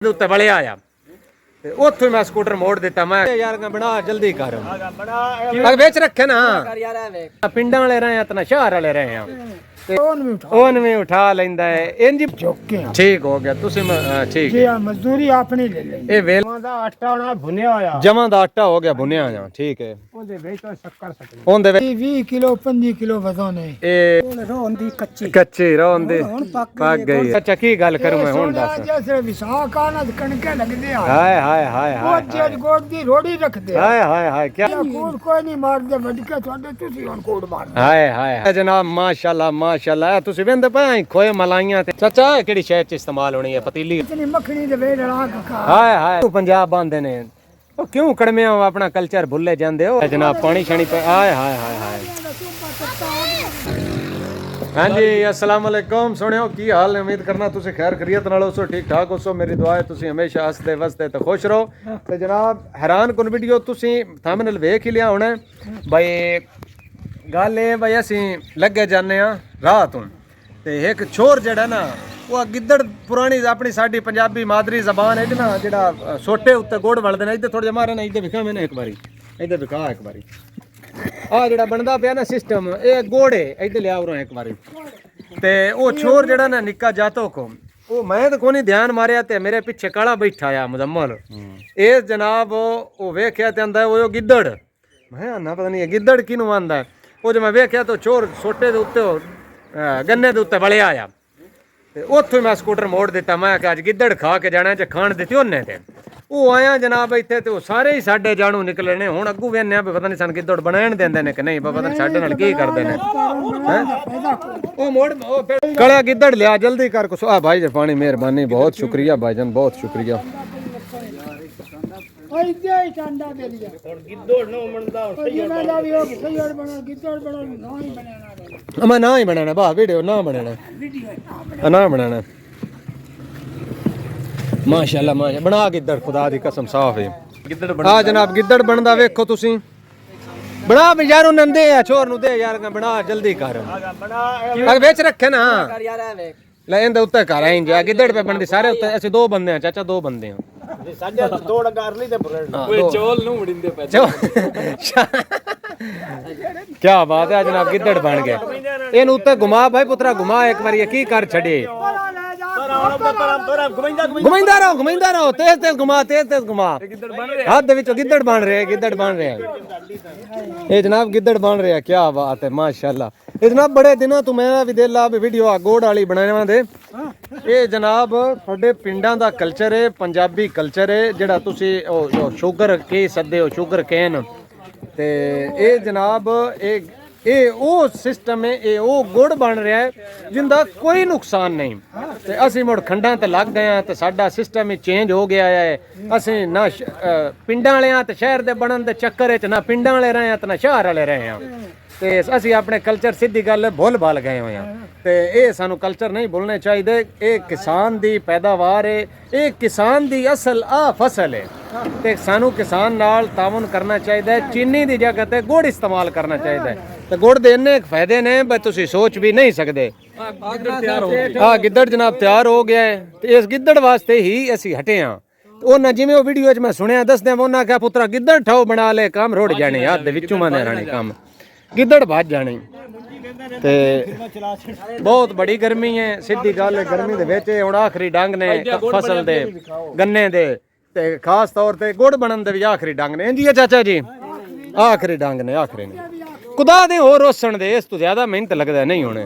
उत्ते बड़े आया ते उत्थों मैं स्कूटर मोड़ दिता। मैं यार बना जल्दी कर बेच रखे ना पिंडा वाले रहे हैं शहर वाले रहे हैं ओन में उठा लेंदा है इंज ठीक हो गया तुसी ठीक जी मजदूरी अपनी ले ले ए वेल दा आटा ना भुनिया होया जमा दा आटा हो गया भुनिया होया ठीक है ओदे ਵਿੱਚ शक्कर सकਦੀ ओंदे 20 किलो 25 किलो वजन है ए रोंदी कच्ची कच्ची रोंदी पक गई अच्छा की गल करूं मैं हुन दस जैसे विसाख आना कणके लगदे आ हाय हाय हाय हाय वो जेड गोड़ दी रोड़ी रखदे हाय हाय हाय क्या कोड कोई नहीं मारदे वडके ਤੁਹਾਡੇ ਤੁਸੀਂ ਹੁਣ ਕੋड मार हाय हाय जनाब माशाल्लाह माशाल्लाह तुसी वेंदे पे खोए मलाइयां ते चाचा केड़ी शहर च इस्तेमाल होनी है पतीली इतनी मखनी दे वेड़ ला का हाय हाय तू पंजाब बांधे ने ओ क्यों कड़मे हो अपना कल्चर भुल्ले जांदे हो जनाब पानी शानी पे हाय हाय हाय हाय हाँ जी अस्सलाम वालेकुम सुनियो की हाल है उम्मीद करना तुसी खैर खैरियत नाल हो ठीक ठाक हो मेरी दुआ है तुसी हमेशा हसते वसते ते खुश रहो ते जनाब हैरान कुन वीडियो तुसी थंबनेल वेख ही लिया होना भाई गल है भाई असी लगे जाने राह तो ते एक छोर जड़ा ना वो गिद्दड़ पुरानी अपनी साडी पंजाबी मादरी जबान है ना जड़ा सोटे उत्ते गुड़ वलदे ने इधर थोड़े मारे ना इधर विखा मैंने एक बारी इधर विखा एक बारी आ जड़ा बनदा पिया ना सिस्टम ए गोड़े इधर ले आवरो एक बारी ते ओ छोर जड़ा ना निक्का जातो को ओ मैं तो कोनी ध्यान मारिया ते मेरे पीछे काला बैठा आ मुजम्मल ए जनाब ओ वेख्या ते आंदा ओ गिद्दड़ मैं ना पता नहीं गिद्दड़ किनु आंदा ओ जो मैं वेख्या तो चोर सोटे दे उत्ते गन्ने दे उत्ते बड़े आया ते उत्थों मैं स्कूटर मोड़ दिता। मैं अज गिद्दड़ खा के जाना च खाण दित्ती उन्ने ते वो आया जनाब इत्थे ते सारे ही साडे जानू निकले ने हुण अग्गू वेने पता नहीं सन गिद्दड़ बनाण देंदे ने कि नहीं पता नहीं साडे नाल की करदे ने ओ मोड़ ओ कड़ा गिद्दड़ लिया जल्दी कर कुछ आ भाई जी पानी मेहरबानी बहुत शुक्रिया भाईजान बहुत शुक्रिया ओए दे चांदा दे लिया और गिद्दड़ न बनदा सही वाला भी हो सही बना गिद्दड़ बना नहीं बनाना मैं ना ही बनाना बा वीडियो ना बनाना ना बनाना माशाल्लाह माशा बना गिद्दड़ खुदा दी कसम साफ है गिद्दड़ बना आ जनाब गिद्दड़ बनदा वेखो तुसी बना यार नंदे है छोर नु दे यार बना जल्दी कर बना बेच रखे ना यार वे ले इंदे उत्ते कर आई जा गिद्दड़ पे बनदी सारे उत्ते ऐसे दो बंदे हैं चाचा दो बंदे हैं साजा तोड़ कर ली ते ओए चोल नु मुड़िंदे पे क्या बात है जनाब गिद्दड़ बन गए इन उत्ते घुमा भाई पुत्रा घुमा एक बार की कर छड़े घुमाइंदा रहो तेज तेज घुमा हाथ दे विचों गिद्दड़ बन रहे ये जनाब गिद्दड़ बन रहे क्या बात है माशाल्लाह ये जनाब बड़े दिनों तो मैं भी दिल आप वीडियो गोड़ वाली बनाने दे ये जनाब थोड़े पिंडां दा कल्चर है पंजाबी कल्चर है जेड़ा तुसी शुगर की सदे हो शुगर कैन ते ये जनाब ये वो सिस्टम है ये वो गुड़ बन रहा है जिंदा कोई नुकसान नहीं ते असी मुड़ खंडा ते लग गए हैं ते साडा सिस्टम ही चेंज हो गया है असी ना पिंडां वाले ते शहर दे बनन दे चक्कर च ना पिंडां वाले रहे हैं ते ना शहर वाले रहे हैं ते असी अपने कल्चर सीधी गल भुल भाल गए हुए हैं ते ये सानू कल्चर नहीं भूलने चाहिए ये किसान दी पैदावार है ये किसान दी असल आ फसल है ते सानू किसान नाल तावन करना चाहिए चीनी दी जगह ते गुड़ इस्तेमाल करना चाहिए ते गुड़ दे इन्ने फायदे ने बस तुसी सोच भी नहीं सकते हाँ गिद्दड़ जनाब तैयार हो गया है ते इस गिद्दड़ वास्ते ही असी हटे हाँ उन्हें जिमें वो वीडियो मैं सुनिया दसदे उन्हें क्या पुत्रा गिद्दड़ ठाओ बना ले काम रुड़ जाने हाथ दे विचों माने रहने काम गिद्दड़ भज जाने ते बहुत बड़ी गर्मी है सीधी गल है गर्मी दे विच हुण आखिरी डंग ने फसल दे गन्ने दे ते खास तौर ते गुड़ बनन दे भी आखिरी डंग ने जी चाचा जी आखिरी डंग ने आखिरी ने खुदा दे होर रोसण दे इस तो ज्यादा मेहनत लगदा नहीं होने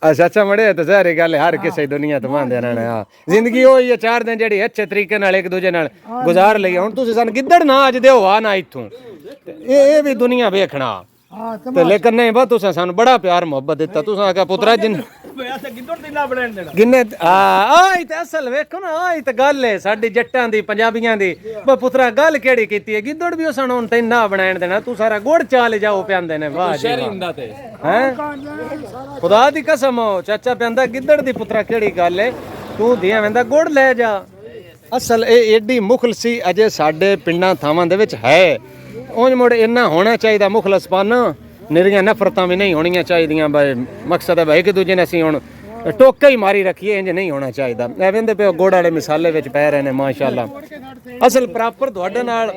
अच्छा अच्छा मड़े तो सारी गल हर किसी दुनिया तो मानदे रहना हां जिंदगी होई है 4 दिन जेडी अच्छे तरीके नाल एक दूजे नाल गुजार लई हुण तुसी सन गिद्दड़ ना अज देओ आ ना इथों ये भी दुनिया वेखना ते लेकिन नहीं बा तुसा सानू बड़ा प्यार मोहब्बत दिता तुसा आखा पुत्रा जिन गिन्ने आई ते असल वेखो ना आई ते गल है साडी जट्टां दी पंजाबियां दी बा पुत्रा गल केड़ी कीती है गिद्दड़ भी उसन हुन तैन ना बनाण देना तू सारा गुड़ चाल जाओ प्यांदे ने वाह जी हैं खुदा दी कसम हो चाचा प्यांदा गिद्दड़ दी पुत्रा केड़ी गल है तू दिया वेंदा गुड़ ले जा असल ए एडी मुखलसी अजे साडे पिंडां थावां दे विच है उंज मुड़ इन्ना होना चाहिए मुखलसपन निरियां नफरतां भी नहीं होनियां चाहिए भाई मकसद है भाई कि दूजे ने असीं हुण ਟੋਕਾ ਹੀ ਮਾਰੀ ਰੱਖੀਏ ਇੰਜ ਨਹੀਂ ਹੋਣਾ ਚਾਹੀਦਾ ਐ ਵੇਂਦੇ ਪਿਓ ਗੁੜ ਵਾਲੇ ਮਸਾਲੇ ਵਿੱਚ ਪੈ ਰਹੇ ਨੇ ਮਾਸ਼ਾਅੱਲਾ ਅਸਲ ਪ੍ਰੋਪਰ ਤੁਹਾਡੇ ਨਾਲ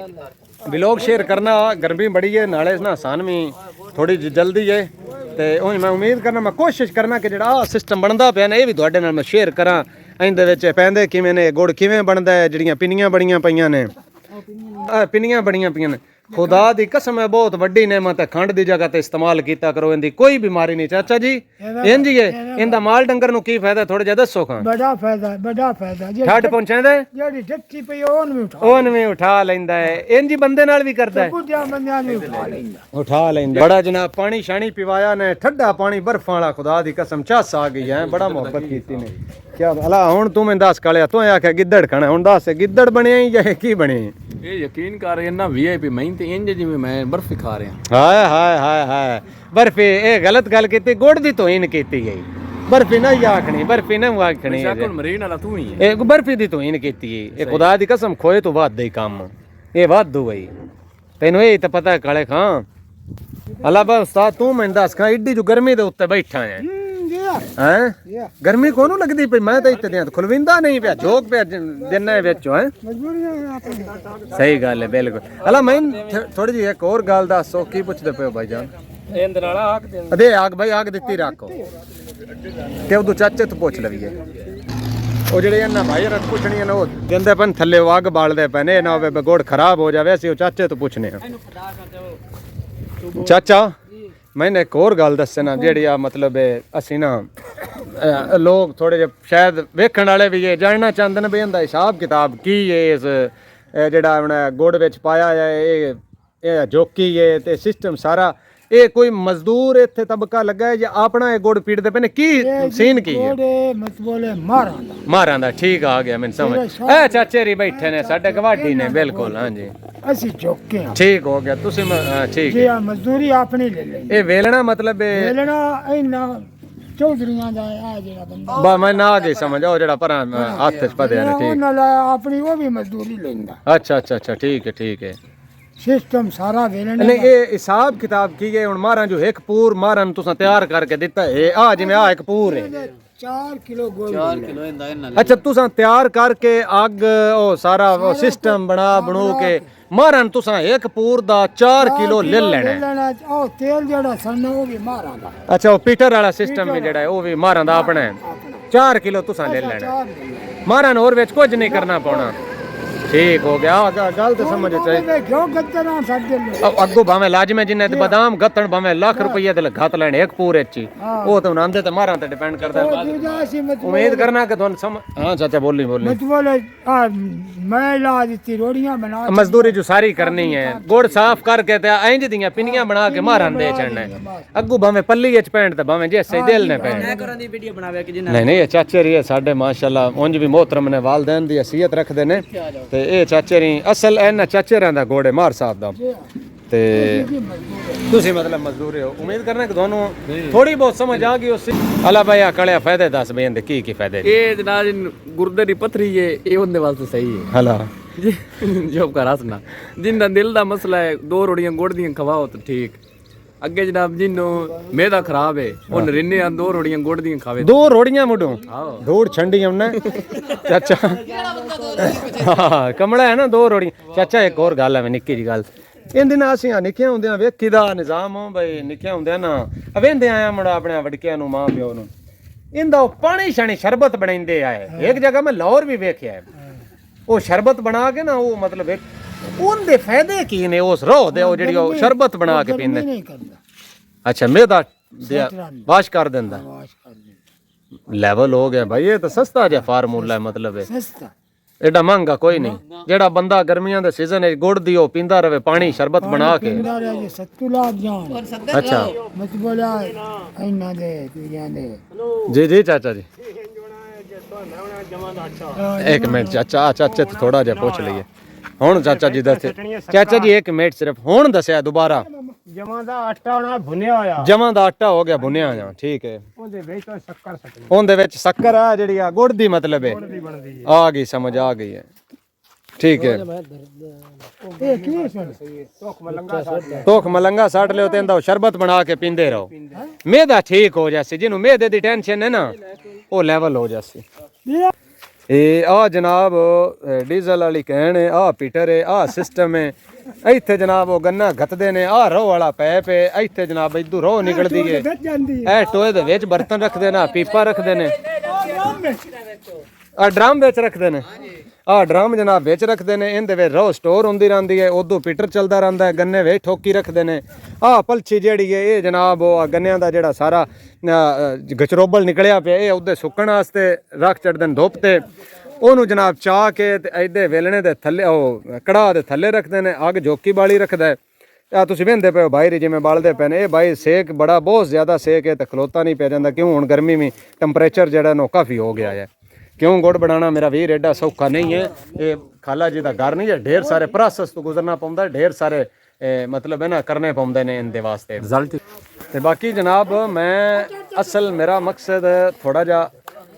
ਵਲੌਗ ਸ਼ੇਅਰ ਕਰਨਾ ਗਰਮੀ ਬੜੀ ਹੈ ਨਾਲੇ ਨਾ ਸਾਨੂੰ ਵੀ ਥੋੜੀ ਜਲਦੀ ਹੈ ਤੇ ਉਹ ਮੈਂ ਉਮੀਦ ਕਰਨਾ ਮੈਂ ਕੋਸ਼ਿਸ਼ ਕਰਨਾ ਕਿ ਜਿਹੜਾ ਸਿਸਟਮ ਬਣਦਾ ਪਿਆ ਨਾ ਇਹ ਵੀ ਤੁਹਾਡੇ ਨਾਲ ਮੈਂ ਸ਼ੇਅਰ ਕਰਾਂ ਇਹਦੇ ਵਿੱਚ ਪੈਂਦੇ ਕਿਵੇਂ ਨੇ ਗੁੜ ਕਿਵੇਂ ਬਣਦਾ ਹੈ ਜਿਹੜੀਆਂ ਪਿੰਨੀਆਂ ਬੜੀਆਂ ਪਈਆਂ ਨੇ ਪਿੰਨੀਆਂ ਬੜੀਆਂ ਪਈਆਂ ਨੇ ਖੁਦਾ ਦੀ ਕਸਮ ਹੈ ਬਹੁਤ ਵੱਡੀ ਨੇਮਤ ਹੈ ਖੰਡ ਦੀ ਜਗ੍ਹਾ ਤੇ ਇਸਤੇਮਾਲ ਕੀਤਾ ਕਰੋ ਇਹਦੀ ਕੋਈ ਬਿਮਾਰੀ ਨਹੀਂ ਚਾਚਾ ਜੀ ਇੰਜ ਹੀ ਹੈ ਇਹਦਾ ਮਾਲ ਡੰਗਰ ਨੂੰ ਕੀ ਫਾਇਦਾ ਥੋੜਾ ਜਿਹਾ ਦੱਸੋ ਖਾਂ ਬੜਾ ਫਾਇਦਾ ਛੱਡ ਪਹੁੰਚਾਂਦਾ ਜਿਹੜੀ ਟੱਕੀ ਪਈ ਉਹਨੂੰ ਉਠਾ ਲੈਂਦਾ ਹੈ ਇੰਜ ਹੀ ਬੰਦੇ ਨਾਲ ਵੀ ਕਰਦਾ ਹੈ ਬੁੱਢਿਆਂ ਬੰਦਿਆਂ ਨੂੰ ਉਠਾ ਲੈਂਦਾ ਬੜਾ ਜਨਾਬ ਪਾਣੀ ਸ਼ਾਣੀ ਪਿਵਾਇਆ ਨੇ ਠੰਡਾ ਪਾਣੀ ਬਰਫਾਂ ਵਾਲਾ ਖੁਦਾ ਦੀ ਕਸਮ ਚੱਸ ਆ ਗਈ ਹੈ ਬੜਾ ਮੁਹੱਬਤ ਕੀਤੀ ਨੇ ਕਿਆ ਹਲਾ ਹੁਣ ਤੂੰ ਮੈਨੂੰ ਦੱਸ ਕਾਲਿਆ ਤੂੰ ਆਖਿਆ ਗਿੱਦੜ ਖਾਣਾ ਹੁਣ ਦੱਸ ਗਿੱਦੜ ਬਣਿਆ ਹੀ ਜਾਂ ਕੀ ਬਣੇ ਇਹ ਯਕੀਨ ਕਰ ਇਹਨਾਂ ਵੀਆਈਪੀ ਮੈਂ ਤੇ ਇੰਜ ਜਿਵੇਂ ਮੈਂ ਬਰਫੀ ਖਾ ਰਿਹਾ ਹਾਏ ਬਰਫੀ ਇਹ ਗਲਤ ਗੱਲ ਕੀਤੀ ਗੁੜ ਦੀ ਤੋਹੀਨ ਕੀਤੀ ਗਈ ਬਰਫੀ ਨਾ ਆਖਣੀ ਬਰਫੀ ਨਾ ਆਖਣੀ ਸ਼ਾਕਲ ਮਰੀਨ ਵਾਲਾ ਤੂੰ ਹੀ ਹੈ ਇਹ ਬਰਫੀ ਦੀ ਤੋਹੀਨ ਕੀਤੀ ਇਹ ਖੁਦਾ ਦੀ ਕਸਮ ਖੋਏ ਤੋਂ ਵੱਧ ਹੀ ਕੰਮ ਇਹ ਵਾਧੂ ਬਈ ਤੈਨੂੰ ਇਹ ਤਾਂ ਪਤਾ ਕਾਲੇ ਖਾਂ ਅੱਲਾ ਬਾ ਉਸਤਾਦ ਤੂੰ ਮੈਨੂੰ ਦੱਸ ਖਾਂ ਏਡੀ ਜੋ ਗਰਮੀ ਦੇ ਉੱਤੇ ਬੈਠਾ ਹੈ ਹੈ ਗਰਮੀ ਕੋਨੂੰ ਲੱਗਦੀ ਪਈ ਮੈਂ ਤਾਂ ਇੱਥੇ ਖੁਲਵਿੰਦਾ ਨਹੀਂ ਪਿਆ ਝੋਕ ਪਿਆ ਦਿਨਾਂ ਵਿੱਚੋਂ ਹੈ ਸਹੀ ਗੱਲ ਹੈ ਬਿਲਕੁਲ ਅਲਾ ਮੈਂ ਥੋੜੀ ਜਿਹੀ ਇੱਕ ਹੋਰ ਗੱਲ ਦੱਸੋ ਕੀ ਪੁੱਛਦੇ ਪਏ ਹੋ ਭਾਈ ਜਾਨ ਇਹਦੇ ਨਾਲ ਆਖ ਦੇ ਅਦੇ ਆਗ ਭਾਈ ਆਗ ਦਿੱਤੀ ਰੱਖੋ ਤੇ ਉਹ ਚਾਚੇ ਤੋਂ ਪੁੱਛ ਲਵੀਏ ਉਹ ਜਿਹੜੇ ਇਹਨਾਂ ਭਾਈ ਰਤ ਪੁੱਛਣੀਆਂ ਨੇ ਉਹ ਦਿੰਦੇ ਪਨ ਥੱਲੇ ਉਹ ਅੱਗ ਬਾਲਦੇ ਪਏ ਨੇ ਨਾ ਹੋਵੇ ਗੁੜ ਖਰਾਬ ਹੋ ਜਾਵੇ ਅਸੀਂ ਉਹ ਚਾਚੇ ਤੋਂ ਪੁੱਛਨੇ ਆ ਚਾਚਾ मैंने एक और गल दसना जी मतलब असी ना लोग थोड़े जे शायद वेखण वाले भी ये जानना चाहते हैं भी इनका हिसाब किताब की है इस जड़ा गुड़ विच पाया है ये जोकी है ते सिस्टम सारा ये कोई मजदूर इत्थे तबका लगा है या अपना ये गुड़ पीड़ते पे ने की सीन की है मारां दा ठीक आ गया मैंने समझ ए चाचे री बैठे ने साडे गवाडी ने बिल्कुल हां जी ਅਸੀਂ ਚੁੱਕੇ ਹਾਂ ਠੀਕ ਹੋ ਗਿਆ ਤੁਸੀਂ ਠੀਕ ਜੀ ਮਜ਼ਦੂਰੀ ਆਪਣੀ ਲੈ ਲਈ ਇਹ ਵੇਲਣਾ ਮਤਲਬ ਵੇਲਣਾ ਇਹਨਾਂ ਚੌਧਰੀਆਂ ਦਾ ਆ ਜਿਹੜਾ ਬੰਦਾ ਬਾ ਮੈਂ ਨਾ ਆ ਗਈ ਸਮਝ ਉਹ ਜਿਹੜਾ ਪਰਾਂ ਹੱਥ ਚ ਪਦਿਆ ਨੇ ਠੀਕ ਉਹਨਾਂ ਦਾ ਆਪਣੀ ਉਹ ਵੀ ਮਜ਼ਦੂਰੀ ਲੈਂਦਾ ਅੱਛਾ ਠੀਕ ਹੈ ਸਿਸਟਮ ਸਾਰਾ ਵੇਲਣਾ ਨਹੀਂ ਇਹ ਹਿਸਾਬ ਕਿਤਾਬ ਕੀ ਹੈ ਹੁਣ ਮਾਰਾਂ ਜੋ ਇੱਕ ਪੂਰ ਮਾਰਾਂ ਨੂੰ ਤੁਸੀਂ ਤਿਆਰ ਕਰਕੇ ਦਿੱਤਾ ਇਹ ਆ ਜਿਵੇਂ ਆ ਇੱਕ ਪੂਰ ਹੈ 4 ਕਿਲੋ ਗੋਲ 4 ਕਿਲੋ ਇਹਦਾ ਇਹਨਾਂ ਅੱਛਾ ਤੁਸੀਂ ਤਿਆਰ ਕਰਕੇ ਅੱਗ ਉਹ ਸਾਰਾ ਉਹ ਸਿਸਟਮ ਬਣੂ ਕੇ ਮਾਰਨ ਤੁਸੀਂ ਇੱਕ ਪੂਰ ਦਾ 4 ਕਿਲੋ ਲੈ ਲੈਣਾ ਉਹ ਤੇਲ ਜਿਹੜਾ ਸਨ ਉਹ ਵੀ ਮਾਰਾਂ ਦਾ ਅੱਛਾ ਉਹ ਪੀਟਰ ਵਾਲਾ ਸਿਸਟਮ ਹੈ ਜਿਹੜਾ ਉਹ ਵੀ ਮਾਰਾਂ ਦਾ ਆਪਣਾ 4 ਕਿਲੋ ਤੁਸੀਂ ਲੈ ਲੈਣਾ ਮਾਰਨ ਹੋਰ ਵਿੱਚ ਕੁਝ ਨਹੀਂ ਕਰਨਾ ਪਾਉਣਾ ठीक हो गया गल तो समझ चाहिए अगो भावे लाजमे जिन्ने ते बादाम गत्तन भावे लाख रुपये ते घत लेने एक पूरे ची वो तो उनांदे ते मारा ते डिपेंड करदा है उम्मीद करना कि तुम सम हां चाचा बोली मैं ला दी रोटियां बना मजदूरी जो सारी करनी है गुड़ साफ करके ते इंज दियां पिनियां बना के मारन दे चढ़ना है अगो भावे पल्ली विच पैंट ते भावे जैसे दिल ने पैंट मैं करा दी वीडियो बनावे कि जिन्ना नहीं ये चाचे री है साडे माशाल्लाह उंज भी मोहतरम ने वालिदैन दी हैसियत रखदे ने ਤੇ ਇਹ ਚਾਚੇ ਰੀ ਅਸਲ ਇਹਨਾਂ ਚਾਚੇਰਾਂ ਦਾ ਗੋੜੇ ਮਾਰ ਸਾਹਿਬ ਦਾ ਤੇ ਤੁਸੀਂ ਮਤਲਬ ਮਜ਼ਦੂਰ ਹੋ ਉਮੀਦ ਕਰਨਾ ਕਿ ਤੁਹਾਨੂੰ ਥੋੜੀ ਬਹੁਤ ਸਮਝ ਆ ਗਈ ਉਸ ਅਲਾ ਭਾਈ ਆ ਕਲਿਆ ਫਾਇਦੇ ਦੱਸ ਬਈ ਇਹਦੇ ਕੀ ਫਾਇਦੇ ਇਹ ਜਨਾਬ ਗੁਰਦੇ ਦੀ ਪੱਥਰੀ ਹੈ ਇਹ ਉਹਦੇ ਵਾਸਤੇ ਸਹੀ ਹੈ ਹਲਾ ਜੋਬ ਕਰ ਹਸਨਾ ਜਿੰਦਾ ਦਿਲ ਦਾ ਮਸਲਾ ਹੈ 2 ਰੋਟੀਆਂ ਗੁੜ ਦੀਆਂ ਖਵਾਓ ਤਾਂ ਠੀਕ ਅੱਗੇ ਜਨਾਬ ਜਿੰਨੂੰ ਮੇਦਾ ਖਰਾਬ ਹੈ ਉਹ ਨਰਿੰਨੇ ਆ 2 ਰੋਟੀਆਂ ਗੁੜ ਦੀਆਂ ਖਾਵੇ 2 ਰੋਟੀਆਂ ਮੁੱਢੋਂ ਧੂੜ ਛੰਡੀ ਆਉਣਾ ਚਾਚਾ ਹਾਂ ਕਮਲਾ ਹੈ ਨਾ 2 ਰੋਟੀਆਂ ਚਾਚਾ ਇੱਕ ਹੋਰ ਗੱਲ ਹੈ ਨਿੱਕੀ ਜੀ ਗੱਲ ਇਹਦੇ ਨਾਲ ਅਸੀਂ ਨਿੱਕਿਆਂ ਹੁੰਦਿਆਂ ਵੇਖੀ ਦਾ ਨਿਜ਼ਾਮ ਹੋ ਬਈ ਨਿੱਕਿਆਂ ਹੁੰਦਿਆਂ ਨਾ ਵੇਂਦੇ ਆਇਆ ਮੁੰਡਾ ਆਪਣੇ ਵੱਡਕਿਆਂ ਨੂੰ ਮਾਂ ਪਿਓ ਨੂੰ ਇਹਦਾ ਪਾਣੀ ਛਾਣੀ ਸ਼ਰਬਤ ਬਣਾਉਂਦੇ ਆਏ ਇੱਕ ਜਗ੍ਹਾ ਮੈਂ ਲਾਹੌਰ ਵੀ ਵੇਖਿਆ ਉਹ ਸ਼ਰਬਤ ਬਣਾ ਕੇ ਨਾ ਉਹ ਮਤਲਬ ਉਹਦੇ ਫਾਇਦੇ ਕੀ ਨੇ ਉਸ ਰੋਹ ਦੇ ਉਹ ਜਿਹੜੀ ਉਹ ਸ਼ਰਬਤ ਬਣਾ ਕੇ ਪੀਂਦੇ ਅੱਛਾ ਮੇਦਾ ਵਾਸ਼ ਕਰ ਦਿੰਦਾ ਲੈਵਲ ਹੋ ਗਿਆ ਭਾਈ ਇਹ ਤਾਂ ਸਸਤਾ ਜਿਹਾ ਫਾਰਮੂਲਾ ਹੈ ਮਤਲਬ ਹੈ ਸਸਤਾ एडा महंगा कोई नहीं जेड़ा बंदा गर्मियां दे सीजन है गुड़ दी पींदा रहे पानी शरबत बना के अच्छा जी जी चाचा जी एक मिनट चाचा चाचे तो थोड़ा जा पूछ लीए हुण चाचा जी दस चाचा जी एक मिनट सिर्फ हुण दसिया दोबारा जमां दा आटा होना भुनिया होया जमां दा आटा हो गया भुनिया होया ठीक है ਉਹਦੇ ਵਿੱਚ ਸ਼ੱਕਰ ਸੱਟਣੀ ਉਹਦੇ ਵਿੱਚ ਸ਼ੱਕਰ ਆ ਜਿਹੜੀ ਆ ਗੁੜ ਦੀ ਮਤਲਬ ਹੈ ਆ ਗਈ ਸਮਝ ਆ ਗਈ ਹੈ ठीक है ਇਹ ਕੀ ਸੁਣ ਤੋਖ ਮਲੰਗਾ ਸੱਟ ਲਿਓ ਤੇ ਇਹਦਾ ਸ਼ਰਬਤ ਬਣਾ ਕੇ ਪੀਂਦੇ ਰਹੋ ਮੇਦਾ ਠੀਕ ਹੋ ਜਾਸੀ ਜਿਹਨੂੰ ਮੇਦੇ ਦੀ ਟੈਨਸ਼ਨ ਹੈ ਨਾ ਉਹ ਲੈਵਲ ਹੋ ਜਾਸੀ ਇਹ ਆ ਜਨਾਬ ਡੀਜ਼ਲ ਵਾਲੀ ਕਹਿਣ ਹੈ ਆ ਪੀਟਰ ਹੈ ਆ ਸਿਸਟਮ ਹੈ ਇੱਥੇ ਜਨਾਬ ਉਹ ਗੰਨਾ ਘੱਤਦੇ ਨੇ ਆ ਰੋ ਵਾਲਾ ਪੈਪ ਹੈ ਇੱਥੇ ਜਨਾਬ ਇਦੋਂ ਰੋ ਨਿਕਲਦੀ ਹੈ ਇਹ ਟੋਏ ਦੇ ਵਿੱਚ ਬਰਤਨ ਰੱਖਦੇ ਨੇ ਪੀਪਾ ਰੱਖਦੇ ਨੇ ਆ ਡਰਮ ਵਿੱਚ ਰੱਖਦੇ ਨੇ ਆ ਡਰਮ ਜਨਾਬ ਵਿੱਚ ਰੱਖਦੇ ਨੇ ਇਹਦੇ ਵਿੱਚ ਰੋ ਸਟੋਰ ਹੁੰਦੀ ਰਹਿੰਦੀ ਹੈ ਉਦੋਂ ਪੀਟਰ ਚੱਲਦਾ ਰਹਿੰਦਾ ਹੈ ਗੰਨੇ ਵਿੱਚ ਠੋਕੀ ਰੱਖਦੇ ਨੇ ਆ ਪਲਛੀ ਜਿਹੜੀ ਹੈ ਇਹ ਜਨਾਬ ਉਹ ਗੰਨਿਆਂ ਦਾ ਜਿਹੜਾ ਸਾਰਾ ਗਚਰੋਬਲ ਨਿਕਲਿਆ ਪਿਆ ਇਹ ਉਹਦੇ ਸੁੱਕਣ ਵਾਸਤੇ ਰੱਖ ਚੜਦੇ ਨੇ ਧੁੱਪ ਤੇ ਉਹਨੂੰ ਜਨਾਬ ਚਾਹ ਕੇ ਤੇ ਇਹਦੇ ਵੇਲਣੇ ਦੇ ਥੱਲੇ ਉਹ ਕੜਾਹ ਦੇ ਥੱਲੇ ਰੱਖਦੇ ਨੇ ਅੱਗ ਜੋਕੀ ਬਾਲੀ ਰੱਖਦਾ ਹੈ ਆ ਤੁਸੀਂ ਵੇਖਦੇ ਪਏ ਹੋ ਬਾਹਰ ਜਿਵੇਂ ਬਾਲਦੇ ਪਏ ਨੇ ਇਹ ਬਾਈ ਸੇਕ ਬੜਾ ਬਹੁਤ ਜ਼ਿਆਦਾ ਸੇਕ ਹੈ ਤੇ ਖਲੋਤਾ ਨਹੀਂ ਪਿਆ ਜਾਂਦਾ ਕਿਉਂ ਹੁਣ ਗਰਮੀ ਵੀ ਟੈਂਪਰੇਚਰ ਜਿਹੜਾ ਨੋ ਕਾਫੀ ਹੋ ਗਿਆ ਹੈ क्यों गुड़ बनाना मेरा वीर एडा सौखा नहीं है ये खाला जी का घर नहीं है ढेर सारे प्रोसेस तो गुजरना पौंदा ढेर सारे मतलब है ना करने पौंदे ने इनके वास्ते रिजल्ट ते बाकी जनाब मैं असल मेरा मकसद थोड़ा जा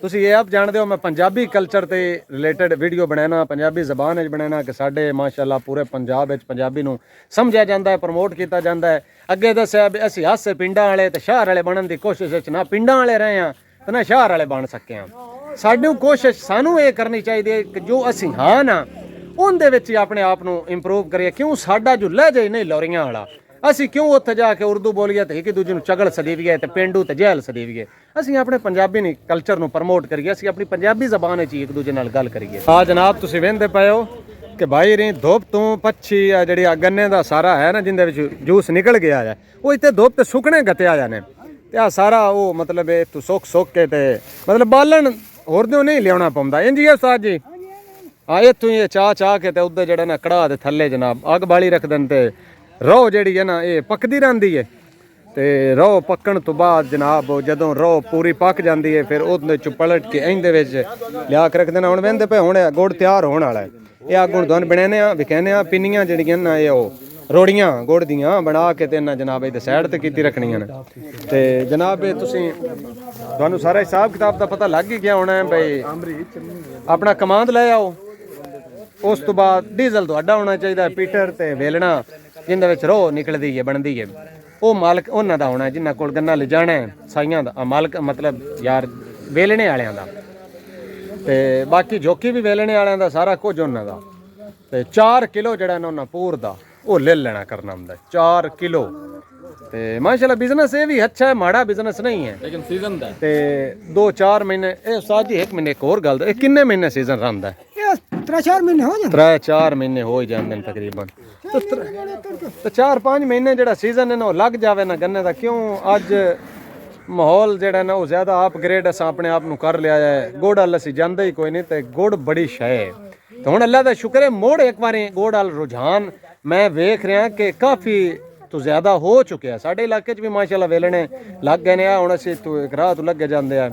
तुसी ये आप जानते हो मैं पंजाबी कल्चर ते रिलेटेड वीडियो बनाना पंजाबी जबान बनाना कि साडे माशाअल्लाह पूरे पंजाब पंजाबी नूं समझिया जाता है प्रमोट किया जाता है अगे दस्या असीं हासे पिंडां वाले ते शहर वाले बनने की कोशिश ना पिंडां वाले रहे हैं ते ना शहर वाले बन सके हैं सानू कोशिश सानू ये करनी चाहिए कि जो असी हाँ ना उनदे विच ही अपने आप नूं इंप्रूव करिए क्यों साडा जो लहजा ही नहीं लौरियां वाला असी क्यों उत्थे जाके उर्दू बोलीए ते एक दूजे नूं चगल सदीवीए ते पेंडू ते जहल सदीवीए असी अपने पंजाबी नी कल्चर नूं प्रमोट करिए असी अपनी पंजाबी जबान च एक दूजे नाल गल करिए आ जनाब तुसीं वेंदे पए हो कि भाई री धुप तो पच्छी आ जिहड़ी गन्ने दा सारा है ना जिंदे विच जूस निकल गया है वो इत्थे धुप ते सुकने गते आ जाने ते आ सारा वो मतलब तू सुक के ते मतलब बालन होर दो नहीं लिया पौंदा इंज ही उस्ताद जी हाँ इतों ही चाह के उधर जड़ा ना कड़ाह दे थल्ले जनाब अग बाली रख देन ते रौ जी है ना ये पकदी रहिंदी है ते रौ पकण तो बाद जनाब जदों रौ पूरी पक जाती है फिर उहदे च पलट के इंदे विच लिया के रख देना हुण वेंदे पे हुण गुड़ तैयार होने वाला है ये अग हुण तुहानूं बनाने भी कहने पिन्नियां जिहड़ियां ना ये रोड़ियां गुड़ दियां बना के ते ना जनाब इधर साइड ते कीती रखनियां ने ते जनाब तुसीं तुहानूं सारा हिसाब किताब दा पता लग ही गया होना है भाई अपना कमांद ले आओ उस तो बाद डीजल तुहाडा होना चाहिए पीटर ते वेलना जिंदे विच रो निकलदी है बनदी है वो मालक उन्हां दा होना जिन्हां कोल गन्ना ले जाना है साइयां दा मालक मतलब यार वेलने वालियां दा ते बाकी जोकी भी वेलने वालियां दा सारा कुछ उन्हां दा ते 4 किलो जिहड़ा ना उन्हां पूर दा वो ले लेना करना होंदा 4 किलो ते माशाल्लाह बिजनेस ये भी अच्छा है माड़ा बिजनेस नहीं है लेकिन सीजन दा ते 2-4 महीने ए उस्ताद जी एक महीने एक और गल ए किन्ने महीने सीजन रहिंदा है ये 3-4 महीने हो जाते 3-4 महीने हो ही जांदे ने तकरीबन तो 4-5 महीने जेड़ा सीजन है ना लग जावे ना गन्ने दा क्यों अज माहौल जेड़ा ना वो ज्यादा अपग्रेड अस अपने आप नूं कर लिया है गुड़ वाल असीं जांदे ही कोई नहीं ते गुड़ बड़ी शै है तो हुण अल्लाह दा शुक्र है मोड़ एक बार गुड़ वाल रुझान मैं वेख रहा कि काफ़ी तो ज़्यादा हो चुके हैं साढ़े इलाके भी माशाल्लाह वेलने लग गए ने हुण असीं तो एक राह तो लगे जाते हैं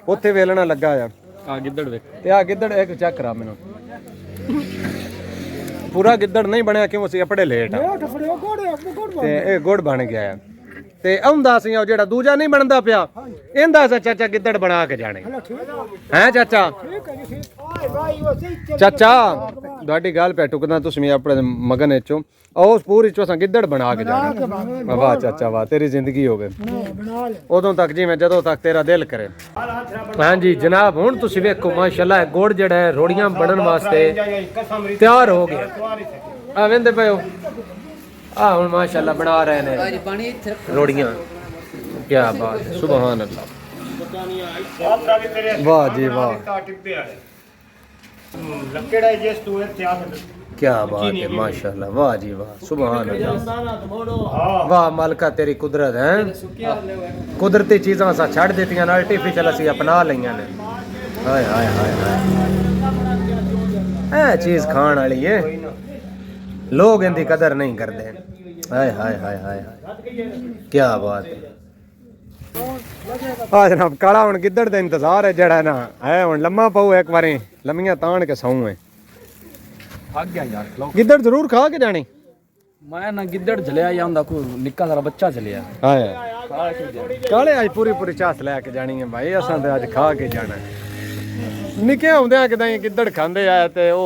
उत्थे वेलना लगा है आ गिद्दड़ वेख ते आ गिद्दड़ एक चेक करा मैनूं पूरा गिद्दड़ नहीं बनया क्यों असीं अपने लेट आ ते ये गुड़ बन गया है ते आउंदा असीं ओ जेड़ा दूजा नहीं बनदा पिया इंदा असां चाचा गिद्दड़ बना के जाने हैं चाचा चाचा ਤੁਹਾਡੀ ਗੱਲ ਪੈ ਟੁਕਦਾ ਤੁਸੀਂ ਵੀ ਆਪਣੇ ਮਗਨ ਵਿੱਚੋਂ ਉਸ ਪੂਰੀ ਚੋਂ ਗਿੱਦੜ ਬਣਾ ਕੇ ਜਾਣਾ ਵਾਹ ਚਾਚਾ ਵਾਹ ਤੇਰੀ ਜ਼ਿੰਦਗੀ ਹੋਵੇ ਉਦੋਂ ਤੱਕ ਜਿਵੇਂ ਜਦੋਂ ਤੱਕ ਤੇਰਾ ਦਿਲ ਕਰੇ ਹਾਂਜੀ ਜਨਾਬ ਹੁਣ ਤੁਸੀਂ ਵੇਖੋ ਮਾਸ਼ਾਅੱਲਾ ਗੁੜ ਜਿਹੜਾ ਹੈ ਰੋੜੀਆਂ ਬਣਨ ਵਾਸਤੇ ਤਿਆਰ ਹੋ ਗਿਆ ਆ ਵੇਂਦੇ ਪਏ ਹੋ ਆ ਹੁਣ ਮਾਸ਼ਾਅੱਲਾ ਬਣਾ ਰਹੇ ਨੇ ਰੋੜੀਆਂ ਕੀ ਬਾਤ ਹੈ ਸੁਭਾਨ ਅੱਲਾਹ ਵਾਹ ਜੀ ਵਾਹ क्या बात है माशाल्लाह वाह जी वाह सुभान अल्लाह वाह मालिका तेरी कुदरत है कुदरती चीज़ां सा छड़ देतियां ना आर्टिफिशियल असी अपना लईयां ने हाय हाय हाय हाय ए चीज़ खाण वाली है लोग इनकी कदर नहीं करते हाय हाय हाय हाय क्या बात है आ जनाब काला हुण गिद्दड़ दा इंतजार है जड़ा ना है हुण लम्मा पाऊ एक बारी लम्मियां ताण के सौं है थक गया यार गिद्दड़ जरूर खा के जानी मैं ना गिद्दड़ जलिया जांदा को निक्का सारा बच्चा चलिया हाय काले आज पूरी पूरी चास लेके जानी है भाई असां ते अज खा के जाना है निक्के हुंदे किदां गिद्दड़ खांदे आए ते ओ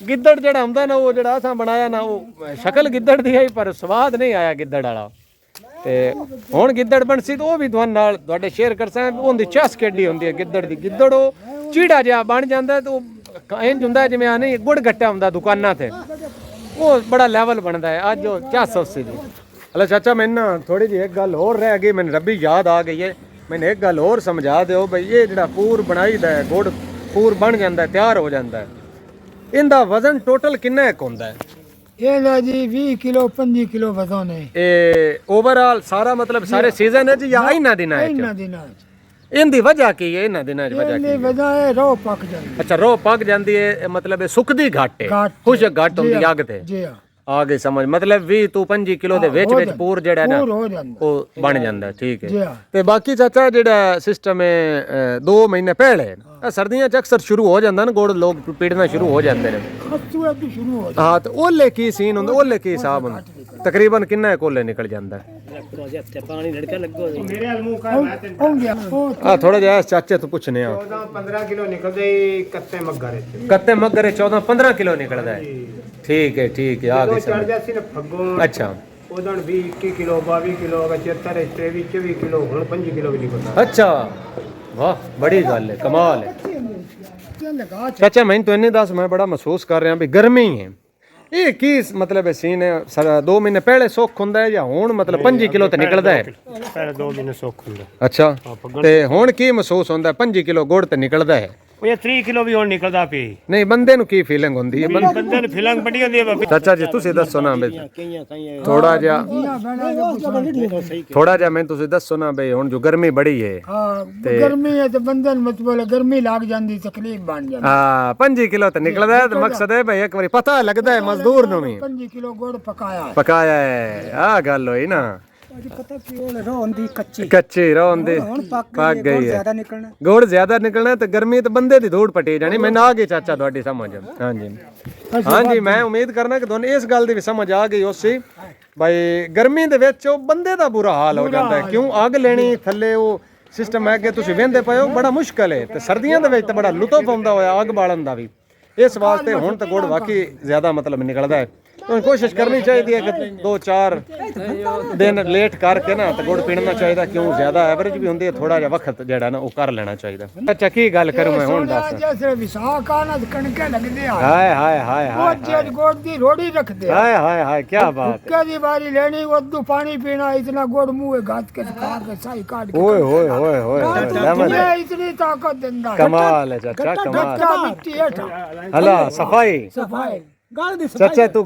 गिद्दड़ जेड़ा हुंदा ना वो जेड़ा असां बनाया ना वो शक्ल गिद्दड़ दी है पर स्वाद नहीं आया गिद्दड़ वाला ਤੇ ਹੁਣ ਗਿੱਦੜ ਬਣਸੀ ਤੇ ਉਹ ਵੀ ਤੁਹਾਨੂੰ ਨਾਲ ਤੁਹਾਡੇ ਸ਼ੇਅਰ ਕਰਸਾਂ ਉਹਦੀ ਚਸ ਕਿੱਡੀ ਹੁੰਦੀ ਹੈ ਗਿੱਦੜ ਦੀ ਗਿੱਦੜ ਉਹ ਚੀੜਾ ਜਿਹਾ ਬਣ ਜਾਂਦਾ ਤੇ ਉਹ ਇੰਜ ਹੁੰਦਾ ਜਿਵੇਂ ਆ ਨਹੀਂ ਗੁੜ ਗੱਟਾ ਹੁੰਦਾ ਦੁਕਾਨਾਂ ਤੇ ਉਹ ਬੜਾ ਲੈਵਲ ਬਣਦਾ ਹੈ ਅੱਜ ਉਹ ਚਸ ਉਸੇ ਦੀ ਹਲੋ ਚਾਚਾ ਮੈਨੂੰ ਨਾ ਥੋੜੀ ਜਿਹੀ ਇੱਕ ਗੱਲ ਹੋਰ ਰਹਿ ਗਈ ਮੈਨੂੰ ਰੱਬੀ ਯਾਦ ਆ ਗਈ ਹੈ ਮੈਨੂੰ ਇੱਕ ਗੱਲ ਹੋਰ ਸਮਝਾ ਦਿਓ ਬਈ ਇਹ ਜਿਹੜਾ ਪੂਰ ਬਣਾਈਦਾ ਹੈ ਗੁੜ ਪੂਰ ਬਣ ਜਾਂਦਾ ਤਿਆਰ ਹੋ ਜਾਂਦਾ ਹੈ ਇਹਦਾ ਵਜ਼ਨ ਟੋਟਲ ਕਿੰਨਾ ਇੱਕ ਹੁੰਦਾ ਹੈ ਇਹਦਾ ਜੀ 20 ਕਿਲੋ 25 ਕਿਲੋ ਵਜ਼ਨ ਹੈ ਇਹ ਓਵਰਆਲ ਸਾਰਾ ਮਤਲਬ ਸਾਰੇ ਸੀਜ਼ਨ ਹੈ ਜਾਂ ਇਹਨਾਂ ਦਿਨਾਂ ਇਹਨਾਂ ਵਿੱਚ ਦਿਨਾਂ ਇਹਦੀ ਵਜ੍ਹਾ ਕੀ ਹੈ ਇਹਨਾਂ ਦਿਨਾਂ 'ਚ ਵਜ੍ਹਾ ਕੀ ਇਹ ਵਜ੍ਹਾ ਹੈ ਰੋ ਪੱਕ ਜਾਂਦੀ ਅੱਛਾ ਰੋ ਪੱਕ ਜਾਂਦੀ ਹੈ ਮਤਲਬ ਇਹ ਸੁੱਕਦੀ ਘੱਟ ਹੈ ਖੁਸ਼ਕ ਘੱਟ ਹੁੰਦੀ ਅੱਗ ਤੇ ਜੀ ਹਾਂ ਆ ਗਈ ਸਮਝ ਮਤਲਬ 20 ਤੋਂ 25 ਕਿਲੋ ਦੇ ਵਿੱਚ ਵਿੱਚ ਪੂਰ ਜਿਹੜਾ ਨਾ ਪੂਰ ਹੋ ਜਾਂਦਾ ਉਹ ਬਣ ਜਾਂਦਾ ਠੀਕ ਜੀ ਹੈ ਹਾਂ ਤੇ ਬਾਕੀ ਚਾਚਾ ਜਿਹੜਾ ਸਿਸਟਮ ਹੈ 2 ਮਹੀਨੇ ਪਹਿਲੇ ਇਹ ਸਰਦੀਆਂ ਚ ਅਕਸਰ ਸ਼ੁਰੂ ਹੋ ਜਾਂਦਾ ਨਾ ਗੁੜ ਲੋਕ ਪੀੜਨਾ ਸ਼ੁਰੂ ਹੋ ਜਾਂਦੇ ਨੇ ਖੱਤੂ ਇਹ ਸ਼ੁਰੂ ਹੋ ਹਾਂ ਤੇ ਉਹਲੇ ਕੀ ਸੀਨ ਹੁੰਦਾ ਉਹਲੇ ਕੀ ਹਿਸਾਬ ਹੁੰਦਾ ਤਕਰੀਬਨ ਕਿੰਨਾ ਕੋਲੇ ਨਿਕਲ ਜਾਂਦਾ ਹੋ ਗਿਆ ਉਹ ਆ ਥੋੜਾ ਜਿਹਾ ਚਾਚੇ ਤੋਂ ਪੁੱਛਨੇ ਆ 14-15 ਕਿਲੋ ਨਿਕਲਦੇ ਕੱਤੇ ਮੱਗਰ ਚ ਕੱਤੇ ਮੱਗਰੇ 14-15 ਕਿਲੋ ਨਿਕਲਦਾ ਹੈ ਠੀਕ ਹੈ ਆ ਗਈ ਚੜ ਸਮਝ ਜਾਸੀ ਨਾ ਫੱਗੋ ਅੱਛਾ ਉਦੋਂ 20-21 ਕਿਲੋ 22 ਕਿਲੋ 75 23 ਕਿਲੋ ਹੁਣ 5 ਕਿਲੋ ਵੀ ਨਿਕਲਦਾ ਅੱਛਾ ਵਾਹ ਬੜੀ ਗੱਲ ਹੈ ਕਮਾਲ ਹੈ ਤੇ ਲਗਾ ਚਾਚਾ ਮੈਨੂੰ ਤਾਂ ਇੰਨੇ ਦੱਸ ਮੈਂ ਬੜਾ ਮਹਿਸੂਸ ਕਰ ਰਿਹਾ ਵੀ ਗਰਮੀ ਹੈ ਇਹ ਕੀ ਮਤਲਬ ਹੈ ਸੀਨ ਹੈ 2 ਮਹੀਨੇ ਪਹਿਲੇ ਸੁੱਖ ਹੁੰਦਾ ਹੈ ਜਾਂ ਹੁਣ ਮਤਲਬ 5 ਕਿਲੋ ਤੇ ਨਿਕਲਦਾ ਹੈ ਪਹਿਲੇ 2 ਮਹੀਨੇ ਸੁੱਕ ਹੁੰਦਾ ਅੱਛਾ ਤੇ ਹੁਣ ਕੀ ਮਹਿਸੂਸ ਹੁੰਦਾ 5 ਕਿਲੋ ਗੁੜ ਤੇ ਨਿਕਲਦਾ ਹੈ ਉਹ ਇਹ 3 ਕਿਲੋ ਵੀ ਹੁਣ ਨਿਕਲਦਾ ਪਈ ਨਹੀਂ ਬੰਦੇ ਨੂੰ ਕੀ ਫੀਲਿੰਗ ਹੁੰਦੀ ਹੈ ਬੰਦੇ ਨੂੰ ਫਿਲੰਗ ਬੜੀ ਹੁੰਦੀ ਹੈ ਬਾਬੀ ਚਾਚਾ ਜੀ ਤੁਸੀਂ ਦੱਸੋ ਨਾ ਬਈ ਥੋੜਾ ਜਿਹਾ ਮੈਂ ਤੁਸੀਂ ਦੱਸੋ ਨਾ ਬਈ ਹੁਣ ਜੋ ਗਰਮੀ ਬੜੀ ਹੈ ਹਾਂ ਗਰਮੀ ਹੈ ਤੇ ਬੰਦਨ ਮਤਲਬ ਗਰਮੀ ਲੱਗ ਜਾਂਦੀ ਤਕਲੀਫ ਬਣ ਜਾਂਦੀ ਹਾਂ 5 ਕਿਲੋ ਤੇ ਨਿਕਲਦਾ ਹੈ ਤੇ ਮਕਸਦ ਹੈ ਬਈ ਇੱਕ ਵਾਰੀ ਪਤਾ ਲੱਗਦਾ ਹੈ ਮਜ਼ਦੂਰ ਨੂੰ ਵੀ 5 ਕਿਲੋ ਗੁੜ ਪਕਾਇਆ ਪਕਾਇਆ ਹੈ ਆ ਗੱਲ ਹੋਈ ਨਾ ਪਤਾ ਕੀ ਉਹ ਰੋਂਦੀ ਕੱਚੀ ਕੱਚੀ ਰੋਂਦੀ ਪੱਕ ਗਈ ਹੈ ਜ਼ਿਆਦਾ ਨਿਕਲਣਾ ਗੁੜ ਜ਼ਿਆਦਾ ਨਿਕਲਣਾ ਤੇ ਗਰਮੀ ਤੇ ਬੰਦੇ ਦੀ ਧੂੜ ਪਟੀ ਜਾਣੀ ਮੈਨੂੰ ਆ ਗਈ ਚਾਚਾ ਤੁਹਾਡੀ ਸਮਝ ਹਾਂਜੀ ਮੈਂ ਉਮੀਦ ਕਰਨਾ ਕਿ ਤੁਹਾਨੂੰ ਇਸ ਗੱਲ ਦੀ ਵੀ ਸਮਝ ਆ ਗਈ ਉਸੇ ਭਾਈ ਗਰਮੀ ਦੇ ਵਿੱਚ ਉਹ ਬੰਦੇ ਦਾ ਬੁਰਾ ਹਾਲ ਹੋ ਜਾਂਦਾ ਹੈ ਕਿਉਂ ਅੱਗ ਲੈਣੀ ਥੱਲੇ ਉਹ ਸਿਸਟਮ ਹੈ ਕਿ ਤੁਸੀਂ ਵਹਿੰਦੇ ਪਏ ਹੋ ਬੜਾ ਮੁਸ਼ਕਲ ਹੈ ਤੇ ਸਰਦੀਆਂ ਦੇ ਵਿੱਚ ਤਾਂ ਬੜਾ ਲੁਤਫ ਆਉਂਦਾ ਹੋਇਆ ਅੱਗ ਬਾਲਣ ਦਾ ਵੀ ਇਸ ਵਾਸਤੇ ਹੁਣ ਤਾਂ ਗੁੜ ਵਾਕਈ ਜ਼ਿਆਦਾ ਮਤਲਬ ਨਿਕਲਦਾ ਹੈ ਕੋਸ਼ਿਸ਼ ਕਰਨੀ ਚਾਹੀਦੀ ਹੈ ਕਿ 2-4 ਦਿਨ ਲੇਟ ਕਰਕੇ ਨਾ ਤੇ ਗੁੜ ਪੀਣਾ ਚਾਹੀਦਾ ਕਿਉਂ ਜ਼ਿਆਦਾ ਐਵਰੇਜ ਵੀ ਹੁੰਦੀ ਹੈ ਥੋੜਾ ਜਿਹਾ ਵਕਤ ਜਿਹੜਾ ਨਾ ਉਹ ਕਰ ਲੈਣਾ ਚਾਹੀਦਾ ਅੱਛਾ ਕੀ ਗੱਲ ਕਰੂ ਮੈਂ ਹੁਣ ਦੱਸ ਜੈਸੇ ਵਿਸਾਖ ਆਣਾ ਕਣਕੇ ਲੱਗਦੇ ਆ ਹਾਏ ਉਹ ਜੇਡ ਗੁੜ ਦੀ ਰੋੜੀ ਰੱਖਦੇ ਆ ਹਾਏ ਕੀ ਬਾਤ ਕਦੀ ਦੀ ਵਾਰੀ ਲੈਣੀ ਉਦੋਂ ਪਾਣੀ ਪੀਣਾ ਇਤਨਾ ਗੁੜ ਮੂੰਹ ਗਾਤ ਕੇ ਖਾ ਕੇ ਸਾਈ ਕਾਟ ਕੇ ਓਏ ਇਹ ਇਤਨੀ ਤਾਕਤ ਦਿੰਦਾ ਕਮਾਲ ਹੈ ਚਾਚਾ ਕਮਾਲ ਕੱਚਾ ਮਿੱਟੀ ਹੇਠਾਂ ਹਲਾ ਸਫਾਈ ਗੱਲ ਦੀ ਚਾਚਾ ਤੂੰ